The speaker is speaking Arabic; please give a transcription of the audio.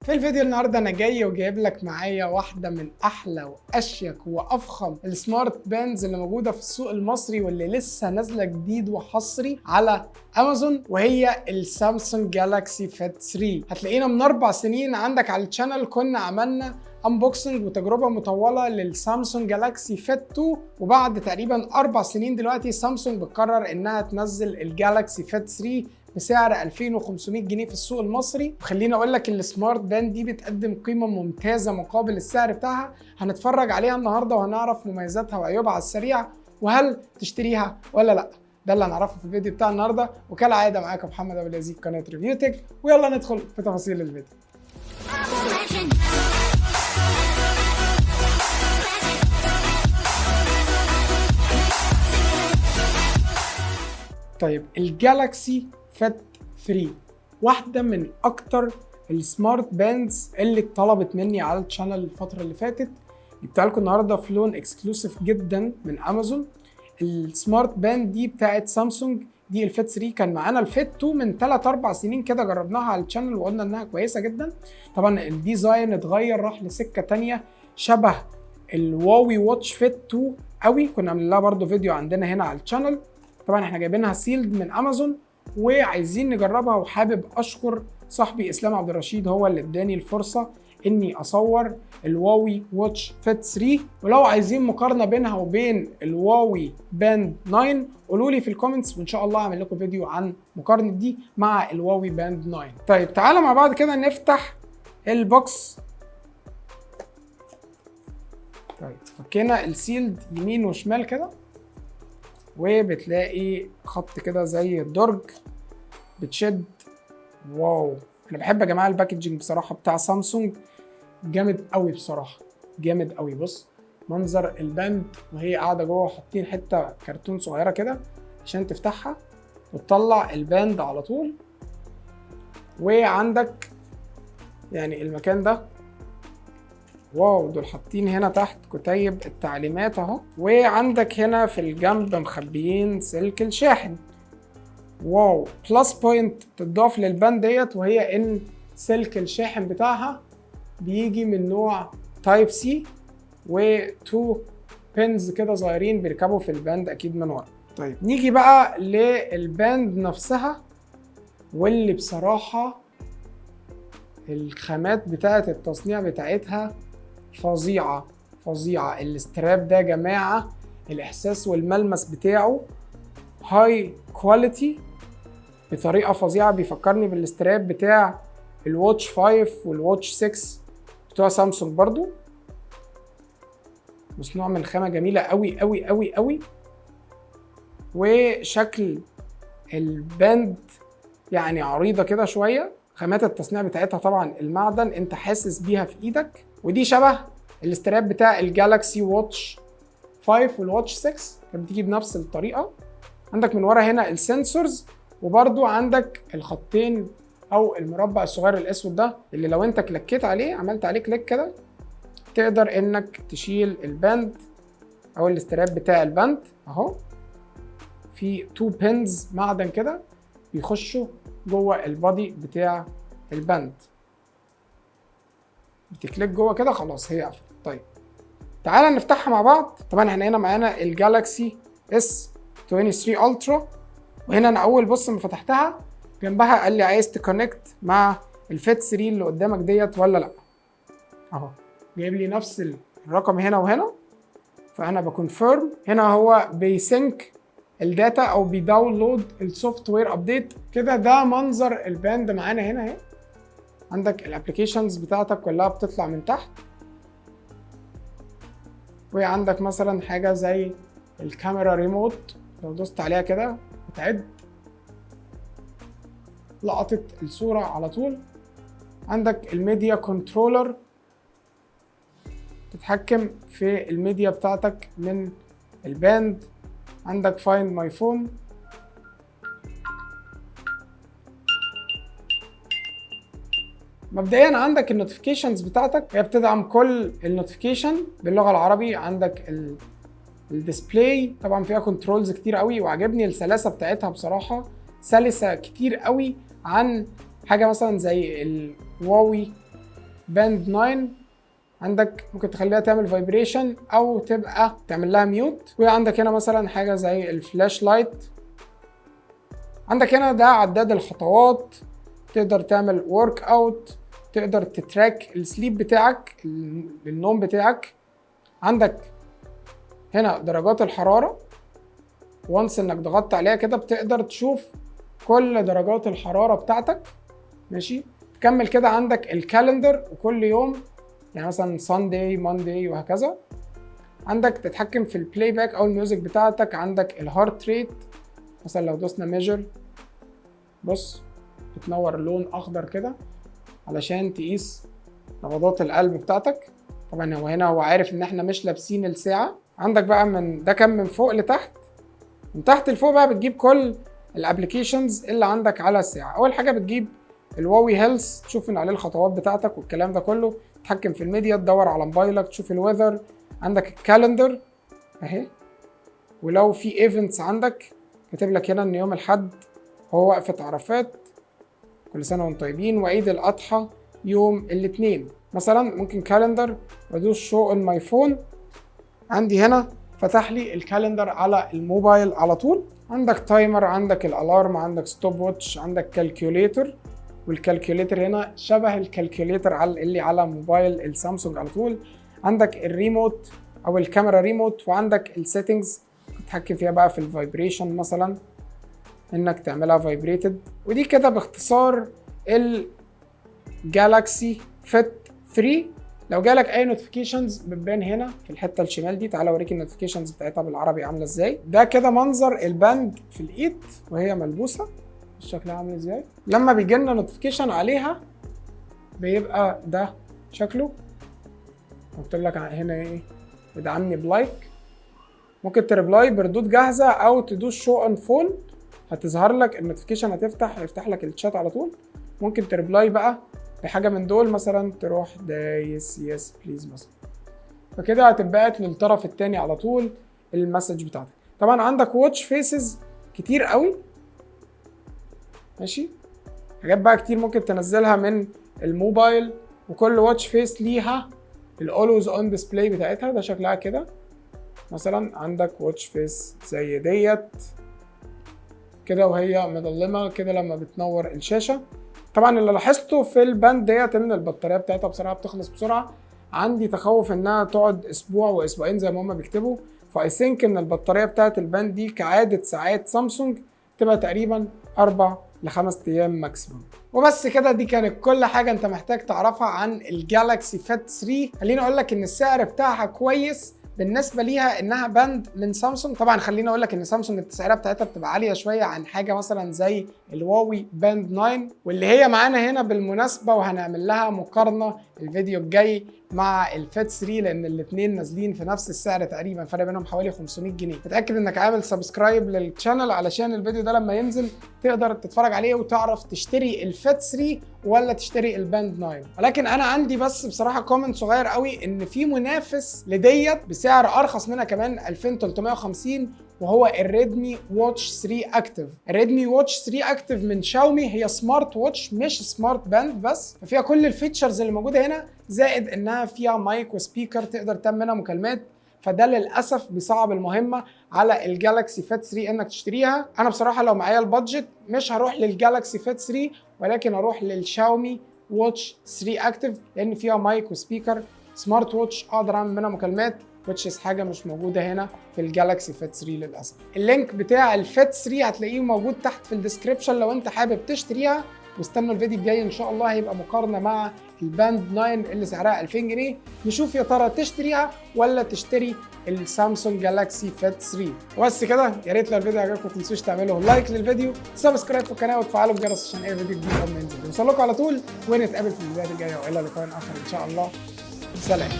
في الفيديو النهارده انا جاي وجايب لك معايا واحده من احلى واشيك وافخم السمارت باندز اللي موجوده في السوق المصري واللي لسه نازله جديد وحصري على امازون، وهي السامسونج جالاكسي فيت 3. هتلاقينا من 4 سنين عندك على الشانل كنا عملنا انبوكسنج وتجربه مطوله للسامسونج جالاكسي فيت 2، وبعد تقريبا 4 سنين دلوقتي سامسونج بتقرر انها تنزل الجالاكسي فيت 3 بسعر 2500 جنيه في السوق المصري. وخليني اقول لك السمارت باند دي بتقدم قيمه ممتازه مقابل السعر بتاعها. هنتفرج عليها النهارده وهنعرف مميزاتها وعيوبها على السريع، وهل تشتريها ولا لا. ده اللي هنعرفه في الفيديو بتاع النهارده، وكالعاده معاكم محمد ابو اليزيد قناه ريفيو تك، ويلا ندخل في تفاصيل الفيديو. طيب الجالاكسي فيت 3 واحدة من أكتر السمارت باندز اللي اتطلبت مني على الشانل الفترة اللي فاتت. جبتها لكم النهارده في لون اكسكلوسيف جدا من امازون. السمارت باند دي بتاعت سامسونج، دي الفيت 3. كان معانا الفيت 2 من 3-4 سنين كده، جربناها على الشانل وقلنا انها كويسة جدا. طبعا الديزاين اتغير، راح لسكة تانية شبه الواوي واتش فيت 2 قوي، كنا عاملين لها برضو فيديو عندنا هنا على الشانل. طبعا احنا جايبينها سيلد من امازون وعايزين نجربها، وحابب اشكر صاحبي اسلام عبد الرشيد، هو اللي اداني الفرصه اني اصور الواوي واتش فيت 3. ولو عايزين مقارنه بينها وبين الواوي باند 9 قولوا لي في الكومنتس، وان شاء الله هعمل لكم فيديو عن مقارنه دي مع الواوي باند 9. طيب تعالى مع بعض كده نفتح البوكس. طيب فكينا السيلد يمين وشمال كده، وبتلاقي خط كده زي الدرج بتشد. واو، انا بحب يا جماعه الباكجينج بصراحه بتاع سامسونج، جامد قوي بصراحه، جامد قوي. بص منظر الباند وهي قاعده جوه، حاطين حته كرتون صغيره كده عشان تفتحها وتطلع الباند على طول. وعندك يعني المكان ده، واو، دول حاطين هنا تحت كتيب التعليمات اهو. وعندك هنا في الجنب مخبيين سلك الشاحن. واو، بلس بوينت تضاف للباند ديت، وهي ان سلك الشاحن بتاعها بيجي من نوع تايب سي، و2 بينز كده صغيرين بيركبوا في الباند اكيد من ورا. طيب نيجي بقى للباند نفسها، واللي بصراحة الخامات بتاعة التصنيع بتاعتها فظيعة فظيعة. الاستراب ده يا جماعة الإحساس والملمس بتاعه هاي كواليتي بطريقة فظيعة، بيفكرني بالاستراب بتاع الواتش 5 والواتش 6 بتوع سامسونج برضو. مصنوع من خامة جميلة قوي قوي قوي قوي. وشكل الباند يعني عريضة كده شوية. خامات التصنيع بتاعتها طبعا المعدن، انت حاسس بيها في ايدك. ودي شبه الاستراب بتاع الجالاكسي واتش 5 والواتش 6، كانت بتيجي بنفس الطريقة. عندك من ورا هنا السنسورز، وبرضو عندك الخطين او المربع الصغير الاسود ده، اللي لو انت كليكيت عليه، عملت عليه كليك كده، تقدر انك تشيل الباند او الاستراب بتاع الباند اهو. في 2 بينز معدن كده بيخشوا جوه البادي بتاع الباند، بتكليك جوه كده خلاص هي قفلت. طيب تعالى نفتحها مع بعض. طبعا احنا هنا معانا الجالاكسي اس 23 الترا، وهنا انا اول بص ما فتحتها جنبها قال لي عايز تكونكت مع الفيت 3 اللي قدامك ديت ولا لا. اهو جايب لي نفس الرقم هنا وهنا، فانا بكونفيرم. هنا هو بيسync الداتا او بيداونلود السوفت وير ابديت كده. ده منظر الباند معانا هنا اهي. عندك الابلكيشنز بتاعتك كلها بتطلع من تحت، وعندك مثلا حاجه زي الكاميرا ريموت، لو دوست عليها كده بتعد لقطت الصوره على طول. عندك الميديا كنترولر، تتحكم في الميديا بتاعتك من الباند. عندك فايند ماي فون، مبدئيا عندك النوتيفيكيشنز بتاعتك، هي بتدعم كل النوتيفيكيشن باللغه العربي. عندك الديسبلاي طبعا فيها كنترولز كتير قوي، وعجبني السلاسه بتاعتها بصراحه، سلسه كتير قوي عن حاجه مثلا زي الواوي باند 9 عندك ممكن تخليها تعمل فايبريشن او تبقى تعمل لها ميوت. وعندك هنا مثلا حاجه زي الفلاش لايت. عندك هنا ده عداد الخطوات، تقدر تعمل ورك اوت، تقدر تتراك السليب بتاعك، النوم بتاعك. عندك هنا درجات الحراره، وانس انك ضغطت عليها كده بتقدر تشوف كل درجات الحراره بتاعتك. ماشي، تكمل كده عندك الكالندر وكل يوم، يعني مثلا سانداي مانداي وهكذا. عندك تتحكم في البلاي باك او الميوزك بتاعتك. عندك الهارت ريت، مثلا لو دوسنا ميجر بص بتنور لون اخضر كده علشان تقيس نبضات القلب بتاعتك. طبعا هو هنا هو عارف ان احنا مش لابسين الساعه. عندك بقى من ده كان من فوق لتحت، من تحت لفوق بقى بتجيب كل الابلكيشنز اللي عندك على الساعه. اول حاجه بتجيب الواوي هيلث، تشوف من عليه الخطوات بتاعتك والكلام ده كله. تتحكم في الميديا، تدور على موبايلك، تشوف الويذر. عندك الكالندر اهي، ولو في ايفنتس عندك كاتب لك هنا ان يوم الاحد هو وقفه عرفات، كل سنه وانتم طيبين، وعيد الاضحى يوم الاثنين. مثلا ممكن كالندر بدوس شو اون ماي فون، عندي هنا فتح لي الكالندر على الموبايل على طول. عندك تايمر، عندك الالارم، عندك ستوب واتش، عندك كالكوليتر. والكالكوليتر هنا شبه الكالكوليتر اللي على موبايل السامسونج على طول. عندك الريموت او الكاميرا ريموت، وعندك السيتنجز تتحكم فيها بقى في الفايبريشن، مثلا انك تعملها فايبريتد. ودي كده باختصار الجالاكسي فيت 3. لو جالك اي نوتيفيكيشنز بتبان هنا في الحته الشمال دي. تعالى اوريك النوتيفيكيشنز بتاعتها بالعربي عامله ازاي. ده كده منظر الباند في الايد وهي ملبوسه، شكلها عامل ازاي. لما بيجي لنا نوتيفيكيشن عليها بيبقى ده شكله، مكتوب لك هنا ايه، ادعمني بلايك. ممكن تريبلاي بردود جاهزه او تدوس شو اون فون، هتظهر لك النوتيفيكيشن، هيفتح لك الشات على طول. ممكن تريبلاي بقى بحاجه من دول، مثلا تروح دايس يس بليز مثلا، فكده هتبعت للطرف الثاني على طول المسج بتاعتك. طبعا عندك واتش فيسز كتير قوي، ماشي، حاجات بقى كتير ممكن تنزلها من الموبايل، وكل واتش فيس ليها الاولويز اون ديسبلاي بتاعتها. ده شكلها كده، مثلا عندك واتش فيس زي ديت كده وهي مظلمه كده لما بتنور الشاشه. طبعا اللي لاحظته في الباند ديت ان البطاريه بتاعتها بصراحه بتخلص بسرعه. عندي تخوف انها تقعد اسبوع واسبوعين زي ما هما بيكتبوا، فاي ثينك ان البطاريه بتاعت الباند دي كعاده ساعات سامسونج تبقى تقريبا 4 ل5 ايام ماكسيموم. وبس كده، دي كانت كل حاجه انت محتاج تعرفها عن الجالاكسي فيت 3. خليني اقول لك ان السعر بتاعها كويس بالنسبه ليها انها باند من سامسونج. طبعا خليني اقول لك ان سامسونج التسعيره بتاعتها بتبقى عاليه شويه عن حاجه مثلا زي الهواوي باند 9، واللي هي معانا هنا بالمناسبه، وهنعمل لها مقارنه الفيديو الجاي مع الفيت 3، لان الاثنين نازلين في نفس السعر تقريبا، فرق بينهم حوالي 500 جنيه. اتاكد انك عامل سبسكرايب للشانل علشان الفيديو ده لما ينزل تقدر تتفرج عليه وتعرف تشتري الفيت 3 ولا تشتري الباند 9. ولكن انا عندي بس بصراحه كومنت صغير قوي، ان في منافس لديت بسعر ارخص منها كمان 2350، وهو الريدمي واتش 3 اكتيف. الريدمي واتش 3 اكتيف من شاومي هي سمارت واتش مش سمارت باند بس، ففيها كل الفيتشرز اللي موجوده هنا، زائد انها فيها مايك وسبيكر تقدر تعمل منها مكالمات. فده للاسف بيصعب المهمه على الجالاكسي فيت 3 انك تشتريها. انا بصراحه لو معايا البادجت مش هروح للجالاكسي فيت 3، ولكن هروح للشاومي واتش 3 اكتيف، لان فيها مايك وسبيكر سمارت واتش اقدر اعمل منها مكالمات، which حاجه مش موجوده هنا في الجالاكسي فيت 3 للاسف. اللينك بتاع الفيت 3 هتلاقيه موجود تحت في الديسكريبشن لو انت حابب تشتريها. واستنوا الفيديو الجاي ان شاء الله هيبقى مقارنه مع الباند 9 اللي سعرها 2000 جنيه، نشوف يا ترى تشتريها ولا تشتري السامسونج جالاكسي فيت 3. وبس كده، يا ريت لو الفيديو عجبكم ما تنسوش تعملوا لايك للفيديو، سبسكرايب في القناه، وتفعلوا الجرس عشان اي فيديو جديد اول ما ينزل يوصل لكم على طول. ونتقابل في الفيديوهات الجايه، والى لقاء اخر ان شاء الله. سلام.